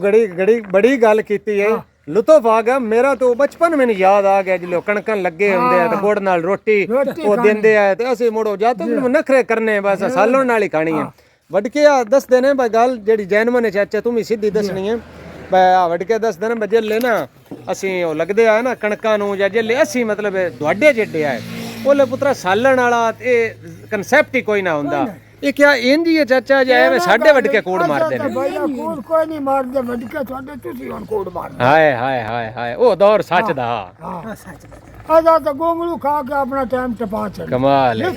ਬੜੀ ਗੱਲ ਕੀਤੀ ਹੈ ਲੁਤਫ ਆ ਗਿਆ ਮੇਰਾ ਤਾਂ ਬਚਪਨ ਮੈਨੂੰ ਯਾਦ ਆ ਗਿਆ ਜਦੋਂ ਕਣਕਾਂ ਲੱਗੇ ਹੁੰਦੇ ਆ ਤੇ ਗੁੜ ਨਾਲ ਰੋਟੀ ਉਹ ਦਿੰਦੇ ਆ ਤੇ ਅਸੀਂ ਮੁੜੋ ਜਾਂ ਤੱਕ ਨਖਰੇ ਕਰਨੇ ਬਸ ਸਾਲੋਂ ਨਾਲ ਹੀ ਖਾਣੀ ਹੈ ਵਡਕੇ ਆ ਦੱਸਦੇ ਨੇ ਬਈ ਗੱਲ ਜਿਹੜੀ ਜੈਨਮਨ ਨੇ ਚਾਚਾ ਤੂੰ ਵੀ ਸਿੱਧੀ ਦੱਸਣੀ ਹੈ ਬਈ ਆ ਵਡਕੇ ਦੱਸਦੇ ਨੇ ਬਜਲੇ ਨਾ ਅਸੀਂ ਉਹ ਲੱਗਦੇ ਆ ਨਾ ਕਣਕਾਂ ਨੂੰ ਜਾਂ ਜੇਲੇ ਅਸੀਂ ਮਤਲਬ ਤੁਹਾਡੇ ਜਿੱਡੇ ਆ ਉਹਲੇ ਪੁੱਤਰਾ ਸਾਲਣ ਵਾਲਾ ਇਹ ਕਨਸੈਪਟ ਹੀ ਕੋਈ ਨਾ ਹੁੰਦਾ ਇਹ ਕਿਆ ਇੰਜੀ ਹੈ ਚਾਚਾ ਜੀ ਐਵੇਂ ਸਾਡੇ ਵਡਕੇ ਕੋੜ ਮਾਰਦੇ ਨੇ ਕੋੜ ਕੋਈ ਨਹੀਂ ਮਾਰਦੇ ਵਡਕੇ ਤੁਹਾਡੇ ਤੁਸੀਂ ਹੁਣ ਕੋੜ ਮਾਰਦੇ ਹਾਏ ਉਹ ਦੌਰ ਸੱਚ ਦਾ ਹਾਂ ਸੱਚ ਦਾ ਆਦਾ ਤਾਂ ਗੋਂਗਲੂ ਖਾ ਕੇ ਆਪਣਾ ਟਾਈਮ ਟਪਾ ਛੱਡ ਕਮਾਲ ਹੈ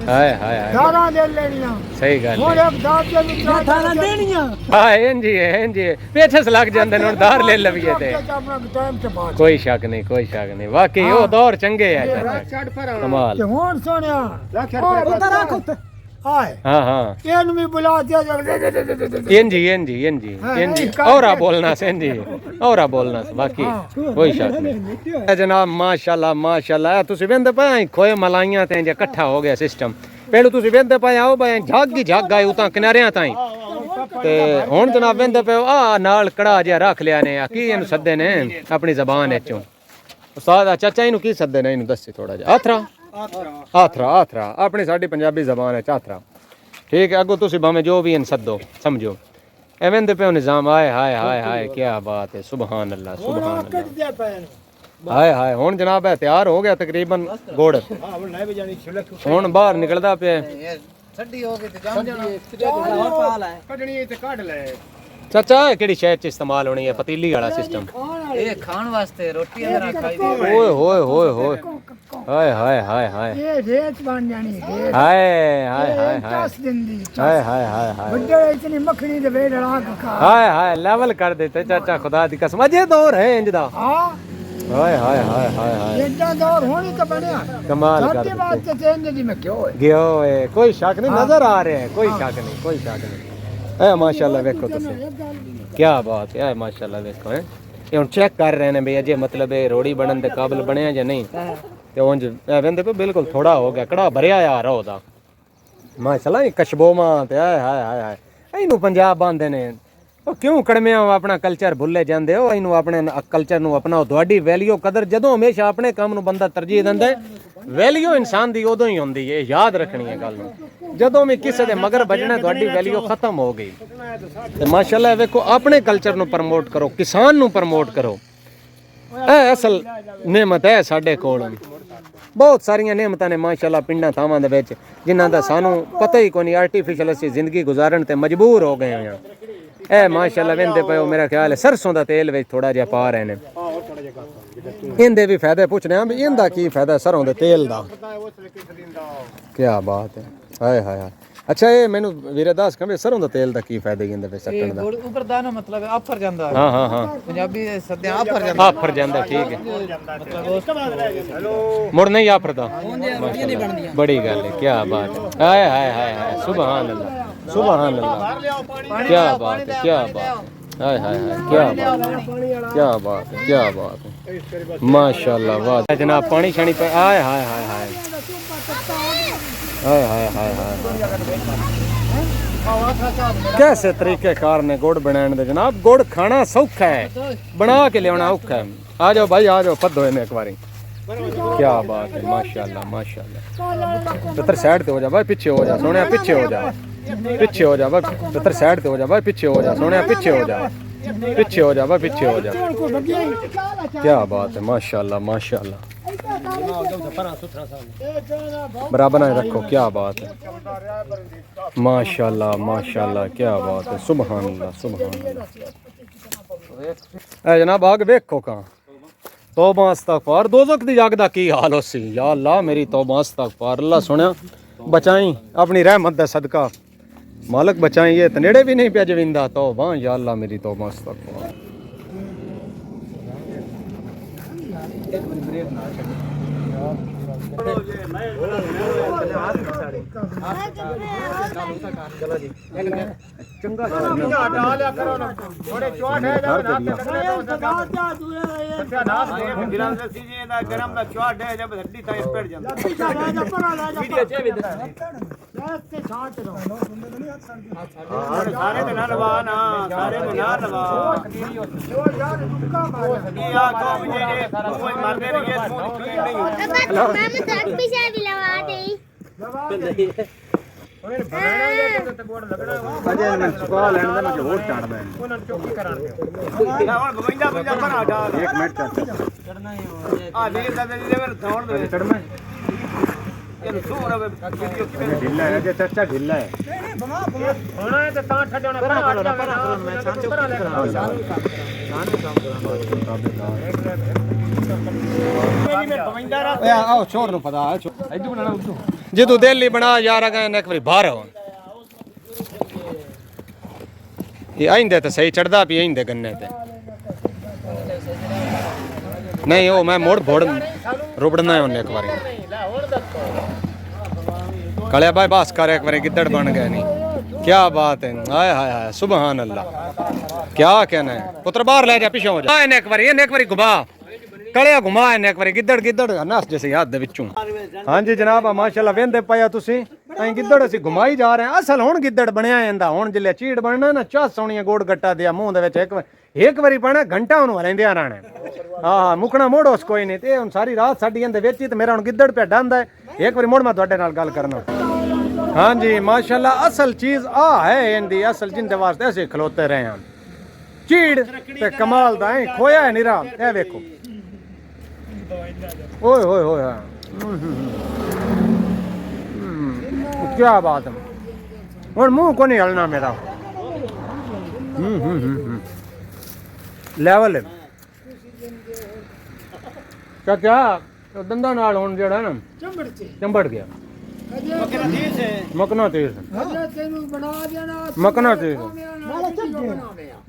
ਹਾਏ ਧਾਰਾਂ ਦੇ ਲੈਣੀਆਂ ਸਹੀ ਗੱਲ ਹੋਰ ਇੱਕ ਦਾਤ ਦੇ ਵਿੱਚ ਧਾਰਾਂ ਦੇਣੀਆਂ ਹਾਂ ਇੰਜੀ ਹੈ ਪੇਛਸ ਲੱਗ ਜਾਂਦੇ ਨੇ ਹੁਣ ਧਾਰ ਲੈ ਲਵੀਏ ਤੇ ਆਪਣਾ ਟਾਈਮ ਟਪਾ ਕੋਈ ਸ਼ੱਕ ਨਹੀਂ ਵਾਕਈ ਉਹ ਦੌਰ ਚੰਗੇ ਆ ਚਾਚਾ ਕਮਾਲ ਤੇ ਹੁਣ ਸੋਹਣਿਆ ਰੱਖ ਹਾਏ ਹਾਂ ਇਹਨੂੰ ਵੀ ਬੁਲਾ ਦਿਆ ਇੰਜੀ ਔਰਾ ਬੋਲਣਾ ਬਾਕੀ ਕੋਈ ਸ਼ੱਕ ਨਹੀਂ ਜਨਾਬ ਮਾਸ਼ਾਅੱਲਾ ਤੁਸੀਂ ਵੇਂਦੇ ਪਏ ਖੋਏ ਮਲਾਈਆਂ ਤੇ ਜੇ ਇਕੱਠਾ ਹੋ ਗਿਆ ਸਿਸਟਮ ਪਹਿਲਾਂ ਤੁਸੀਂ ਵੇਂਦੇ ਪਏ ਆਓ ਬਈ ਝੱਗ ਆਏ ਉਤਾਂ ਕਿਨਾਰਿਆਂ ਤਾਈਂ ਤੇ ਹੁਣ ਜਨਾਬ ਵੇਂਦੇ ਪਏ ਆ ਨਾਲ ਕੜਾ ਜਿਹਾ ਰੱਖ ਲਿਆ ਨੇ ਆ ਕੀ ਇਹਨੂੰ ਸੱਦੇ ਨੇ ਆਪਣੀ ਜ਼ਬਾਨ ਵਿੱਚੋਂ ਉਸਤਾਦ ਚਾਚਾ ਇਹਨੂੰ ਕੀ ਸੱਦੇ ਨੇ ਇਹਨੂੰ ਦੱਸੀ ਥੋੜਾ ਜਿਹਾ ਆਥਰਾ ਆਪਣੀ ਸਾਡੀ ਪੰਜਾਬੀ ਜ਼ਬਾਨ ਹੈ ਆਥਰਾ ਠੀਕ ਹੈ ਅੱਗੋਂ ਤੁਸੀਂ ਭਾਵੇਂ ਜੋ ਵੀ ਇਹਨ ਸੱਦੋ ਸਮਝੋ ਐਵੇਂ ਦੇ ਪਿਓ ਨਿਜ਼ਾਮ ਹਾਏ ਕੀ ਬਾਤ ਹੈ ਸੁਭਾਨ ਅੱਲਾ ਹਾਏ ਹੁਣ ਜਨਾਬ ਹੈ ਤਿਆਰ ਹੋ ਗਿਆ ਤਕਰੀਬਨ ਗੁੜ ਹੁਣ ਬਾਹਰ ਨਿਕਲਦਾ ਪਿਆ ਛੱਡੀ ਹੋ ਗਈ ਤੇ ਜੰਮ ਜਾਣਾ ਪਾ ਲੈ ਕੱਢਣੀ ਤੇ ਕੱਢ ਲੈ ਚਾਚਾ ਕਿਹੜੀ ਸ਼ਾਇਦ ਚ ਇਸਤੇਮਾਲ ਹੋਣੀ ਹੈ ਪਤੀਲੀ ਵਾਲਾ ਸਿਸਟਮ ਇਹ ਖਾਣ ਵਾਸਤੇ ਰੋਟੀ ਅੰਦਰ ਖਾਈ ਦੀ ਓਏ ਹਾਏ ਇਹ ਰੇਤ ਬਣ ਜਾਣੀ ਹਾਏ 10 ਦਿਨ ਦੀ ਹਾਏ ਵੱਡੇ ਇਤਨੀ ਮੱਖਣੀ ਦੇ ਵੇੜ ਲਾ ਕੇ ਖਾ ਹਾਏ ਲੈਵਲ ਕਰ ਦਿੱਤੇ ਚਾਚਾ ਖੁਦਾ ਦੀ ਕਸਮ ਅਜੇ ਦੌਰ ਹੈ ਇੰਜ ਦਾ ਹਾਂ ਹਾਏ ਹਾਏ ਹਾਏ ਹਾਏ ਹਾਏ ਇੱਦਾਂ ਦੌਰ ਹੋਣੀ ਤਾਂ ਬਣਿਆ ਕਮਾਲ ਕਰ ਸਾਡੇ ਦਿੱਤੀ ਵਾਸਤੇ ਚੇਂਜ ਦੀ ਮੈਂ ਕਿਉਂ ਗਿਓ ਏ ਕੋਈ ਸ਼ੱਕ ਨਹੀਂ ਨਜ਼ਰ ਆ ਰਿਹਾ ਹੈ ਕੋਈ ਸ਼ੱਕ ਨਹੀਂ ਕੋਈ ਸ਼ੱਕ ਨਹੀਂ ਇਹ ਮਾਸ਼ਾਅੱਲਾ ਵੇਖੋ ਤੁਸੀਂ ਕੀ ਬਾਤ ਹੈ ਮਾਸ਼ਾਅੱਲਾ ਵੇਖੋ ਹੈ ਇਹ ਹੁਣ ਚੈੱਕ ਕਰ ਰਹੇ ਨੇ ਬਈ ਅਜੇ ਮਤਲਬ ਇਹ ਰੋੜੀ ਬਣਨ ਦੇ ਕਾਬਿਲ ਬਣਿਆ ਜਾਂ ਨਹੀਂ ਤੇ ਉਂਝ ਇਹ ਵੰਦੇ ਪਏ ਬਿਲਕੁਲ ਥੋੜਾ ਹੋ ਗਿਆ ਕੜਾ ਭਰਿਆ ਯਾਰ ਉਹਦਾ ਮਾਸ਼ਾਅੱਲਾ ਇਹ ਕਸ਼ਬੋਮਾ ਤੇ ਹਾਏ ਹਾਏ ਹਾਏ ਹਾਏ ਇਹਨੂੰ ਪੰਜਾਬ ਆਂਦੇ ਨੇ ਉਹ ਕਿਉਂ ਕੜਮਿਆਂ ਆਪਣਾ ਕਲਚਰ ਭੁੱਲੇ ਜਾਂਦੇ ਹੋ ਇਹਨੂੰ ਆਪਣੇ ਕਲਚਰ ਨੂੰ ਅਪਣਾਓ ਤੁਹਾਡੀ ਵੈਲਿਊ ਕਦਰ ਜਦੋਂ ਹਮੇਸ਼ਾ ਆਪਣੇ ਕੰਮ ਨੂੰ ਬੰਦਾ ਤਰਜੀਹ ਦਿੰਦਾ ਵੈਲਿਊ ਇਨਸਾਨ ਦੀ ਉਦੋਂ ਹੀ ਹੁੰਦੀ ਹੈ ਯਾਦ ਰੱਖਣੀ ਹੈ ਗੱਲ ਨੂੰ ਜਦੋਂ ਵੀ ਕਿਸੇ ਦੇ ਮਗਰ ਵੱਜਣਾ ਤੁਹਾਡੀ ਵੈਲਿਊ ਖਤਮ ਹੋ ਗਈ ਤੇ ਮਾਸ਼ਾਅੱਲਾ ਵੇਖੋ ਆਪਣੇ ਕਲਚਰ ਨੂੰ ਪ੍ਰਮੋਟ ਕਰੋ ਕਿਸਾਨ ਨੂੰ ਪ੍ਰਮੋਟ ਕਰੋ ਇਹ ਅਸਲ ਨਿਮਤ ਹੈ ਸਾਡੇ ਕੋਲ ਬਹੁਤ ਸਾਰੀਆਂ ਨਿਮਤਾਂ ਨੇ ਮਾਸ਼ਾਅੱਲਾ ਪਿੰਡਾਂ ਥਾਵਾਂ ਦੇ ਵਿੱਚ ਜਿਨ੍ਹਾਂ ਦਾ ਸਾਨੂੰ ਪਤਾ ਹੀ ਕੋਈ ਨਹੀਂ ਆਰਟੀਫੀਸ਼ੀਅਲ ਅਸੀਂ ਜ਼ਿੰਦਗੀ ਗੁਜ਼ਾਰਨ ਤੇ ਮਜਬੂਰ ਹੋ ਗਏ ਹਾਂ ਇਹ ਮਾਸ਼ਾਅੱਲਾ ਵੇਂਦੇ ਪਏ ਮੇਰਾ ਖਿਆਲ ਹੈ ਸਰਸੋਂ ਦਾ ਤੇਲ ਵਿੱਚ ਥੋੜਾ ਜਿਹਾ ਪਾ ਰਹੇ ਨੇ ਇਹਦੇ ਵੀ ਫਾਇਦੇ ਪੁੱਛ ਰਹੇ ਹਾਂ ਵੀ ਇਹਦਾ ਕੀ ਫਾਇਦਾ ਸਰੋਂ ਦੇ ਤੇਲ ਦਾ ਕੀ ਬਾਤ ਹੈ ਹਾਏ ਹਾਏ ਹਾਏ ਅੱਛਾ ਇਹ ਮੈਨੂੰ ਵੀਰੇ ਦੱਸ ਕਹਿੰਦੇ ਸਰੋਂ ਦਾ ਤੇਲ ਦਾ ਕੀ ਫਾਇਦਾ ਇਹਦੇ ਵਿੱਚ ਸੱਟਣ ਦਾ ਉੱਪਰ ਦਾ ਨਾ ਮਤਲਬ ਆਫਰ ਜਾਂਦਾ ਹਾਂ ਹਾਂ ਹਾਂ ਪੰਜਾਬੀ ਦੇ ਸੱਦਿਆਂ ਆਫਰ ਜਾਂਦਾ ਆਫਰ ਜਾਂਦਾ ਠੀਕ ਹੈ ਮੁੜ ਨਹੀਂ ਆਫਰ ਦਾ ਬੜੀ ਗੱਲ ਹੈ ਕੀ ਬਾਤ ਹੈ ਹਾਏ ਹਾਏ ਹਾਏ ਹਾਏ ਸੁਭਾਨ ਅੱਲਾਹ सुभान अल्लाह क्या बात है क्या बात हाय हाय हाय क्या बात है क्या बात है माशाल्लाह वाह जनाब पानी शानी पे हाय हाय हाय हाय हाय हाय हाय हाय कैसे तरीके कार ने गुड़ बनाने दे जनाब गुड़ खाना सौखा है बना के लियाना औखा है आ जाओ भाई आ जाओ पद्धो में एक बारी क्या बात है माशाल्लाह माशाल्लाह पुत्र साइड पे हो जा भाई पीछे हो जा सोने पीछे हो जा पीछे हो जा भाई पुत्र साइड पे हो जा भाई पीछे हो जा सोने पीछे हो जा पीछे हो जा भाई पीछे हो जा क्या बात है माशाल्लाह माशाल्लाह बराबर ना रखो क्या बात है माशाल्लाह माशाल्लाह क्या बात है सुभान अल्लाह सुभान अल्लाह ए जनाब आग देखो कहां तौबा इस्तगफार दोज़ख दी जग दा की हाल होसी या अल्लाह मेरी तौबा इस्तगफार अल्लाह सुनिया बचाई अपनी रहमत दा सदका मालिक बचाई ये तनेड़े भी नहीं पे जविंदा तौबा या अल्लाह मेरी तौबा इस्तगफार ਸਾਰੇ ਤੇ ਨਾ ਲਵਾ ਨਾ ਸਾਰੇ ਤੇ ਨਾ ਲਵਾ ਇਹ ਆ ਕੋ ਜਿਹੜੇ ਕੋਈ ਮਰਦੇ ਨਹੀਂ ਇਹ ਮੂੰਹ ਨਹੀਂ मैं तक पीछे भी लगा दे ਉਹਨੇ ਬਣਾਣਾਗੇ ਤੇ ਗੋੜ ਲੱਗਣਾ अजय मैं चुका लेने दा मुझे वोट चाड़दा है ਉਹਨਾਂ ਨੂੰ ਚੁੱਕੀ ਕਰਾਂਗੇ ਹੁਣ ਗਵਿੰਦਾ ਬੰਦਾ ਭਰਾ ਡਾਲ 1 मिनट चाचा ਆ ਵੀਰ ਦਾ ਦੇ ਦੇ ਦੌੜ ਦੇ चढ़ना ਇਹਨੂੰ ਸੋਹਣਾ ਵੀਡੀਓ ਕਿਵੇਂ ढिल्ला है अजय चाचा ढिल्ला है ਹੋਣਾ ਹੈ ਤੇ ਤਾਂ ਛੱਡਣਾ ਪਰ ਮੈਂ ਸ਼ਾਂਤ ਕਰਾ ਲੈ ए आओ छोर नु पता है इधर बनाना उधर जिदू दिल्ली बना यार अगर एक बारी बाहर हो ये आइंदे तो सही चढ़दा भी आइंदे गन्ने ते नहीं ओ मैं मोड़ भोड़ रुबड़ना है उन्हें एक बारी कलिया भाई बास कर एक बारी गिद्दड़ बन गए नहीं क्या बात है हाय हाय हाय सुभान अल्लाह क्या कहना है पुत्र बाहर ले जा पीछे हो जा एक बारी घुमा कलिया घुमा इन्हें एक बारी गिद्दड़ गिद्दड़ नस जैसे याद दे विचों हाँ जी जनाब माशाल्लाह वेंदे पाया तुसी ऐ गिद्दड़ ਅਸੀਂ घुमाई जा रहे हैं असल हुन गिद्दड़ बनया इंदा हुन जिले चीड़ बनना ना चाह सोनिया गोड़ गट्टा दिया मुंह दे विच एक बारी पाना घंटा हुन वरेंदे रहना हां मुकना मोड़ोस कोई नहीं ते हुन सारी रात साडी इंदे विच ही ते मेरा हुन गिद्दड़ पे डांदा है एक बारी मोड़ मैं ਤੁਹਾਡੇ ਨਾਲ ਗੱਲ करना हाँ जी माशाल्लाह असल चीज आ है इंदी असल जिंदे वास्ते ऐसे खलोते रहे हैं चीड़ ते कमाल दा है खोया है निरा ए देखो ओए ओए ओए क्या बात है और मुंह को नहीं हलना मेरा लेवल है क्या क्या दंदा नाल हुन जेड़ा ना चंबड़ गया ਮਕਨਾ ਤੇਜ਼ ਹਜ਼ਰਤ ਤੈਨੂੰ ਬਣਾ ਦੇਣਾ ਮਕਨਾ ਤੇਜ਼ ਨਾਲੇ ਚੱਗੇ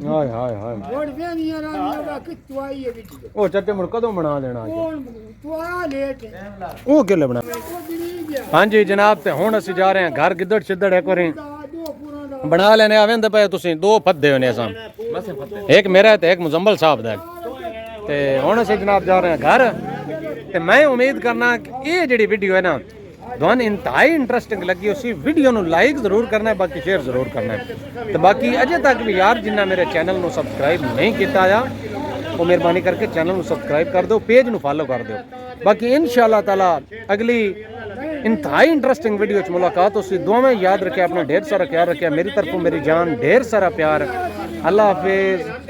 ਹਾਏ ਹਾਏ ਹਾਏ ਹੋਰ ਵੇਨੀਆਂ ਰਾਨੀਆਂ ਦਾ ਕਿੱਥੋਂ ਆਈ ਹੈ ਵਿੱਚ ਉਹ ਚੱਟੇ ਮੁੜ ਕਦੋਂ ਬਣਾ ਦੇਣਾ ਅੱਜ ਕੌਣ ਤੂੰ ਆ ਲੇਟ ਉਹ ਕਿੱਲੇ ਬਣਾ ਉਹ ਗਰੀਬ ਹੈ ਹਾਂਜੀ ਜਨਾਬ ਤੇ ਹੁਣ ਅਸੀਂ ਜਾ ਰਹੇ ਹਾਂ ਘਰ ਗਿੱਦੜ ਛਿੱਦੜ ਇੱਕ ਵਾਰੀ ਦੋ ਪੂਰਾ ਦਾ ਬਣਾ ਲੈਣੇ ਆਵੇਂਦੇ ਪਏ ਤੁਸੀਂ ਦੋ ਫੱਦੇ ਹੋਣੇ ਅਸਾਂ ਇੱਕ ਮੇਰਾ ਤੇ ਇੱਕ ਮੁਜ਼ੰਮਲ ਸਾਹਿਬ ਦਾ ਤੇ ਹੁਣ ਅਸੀਂ ਜਨਾਬ ਜਾ ਰਹੇ ਹਾਂ ਘਰ ਤੇ ਮੈਂ ਉਮੀਦ ਕਰਨਾ ਕਿ ਇਹ ਜਿਹੜੀ ਵੀਡੀਓ ਹੈ ਨਾ ਤੁਹਾਨੂੰ ਇੰਤਹਾਈ ਇੰਟਰਸਟਿੰਗ ਲੱਗੀ ਉसी ਵੀਡੀਓ ਨੂੰ ਲਾਈਕ ਜ਼ਰੂਰ ਕਰਨਾ ਹੈ ਬਾਕੀ ਸ਼ੇਅਰ ਜ਼ਰੂਰ ਕਰਨਾ ਹੈ ਤੇ ਬਾਕੀ ਅਜੇ ਤੱਕ ਵੀ ਯਾਰ ਜਿੰਨਾ ਮੇਰੇ ਚੈਨਲ ਨੂੰ ਸਬਸਕ੍ਰਾਈਬ ਨਹੀਂ ਕੀਤਾ ਆ ਉਹ ਮਿਹਰਬਾਨੀ ਕਰਕੇ ਚੈਨਲ ਨੂੰ ਸਬਸਕ੍ਰਾਈਬ ਕਰ ਦਿਓ ਪੇਜ ਨੂੰ ਫਾਲੋ ਕਰ ਦਿਓ ਬਾਕੀ ਇਨਸ਼ਾਅੱਲਾ ਤਾਲਾ ਅਗਲੀ इंतहाई इंटरेस्टिंग वीडियो च मुलाकात उसी दुआ में याद रखे अपना ढेर सारा ख्याल रखे मेरी तरफों मेरी जान ढेर सारा प्यार अल्लाह हाफिज।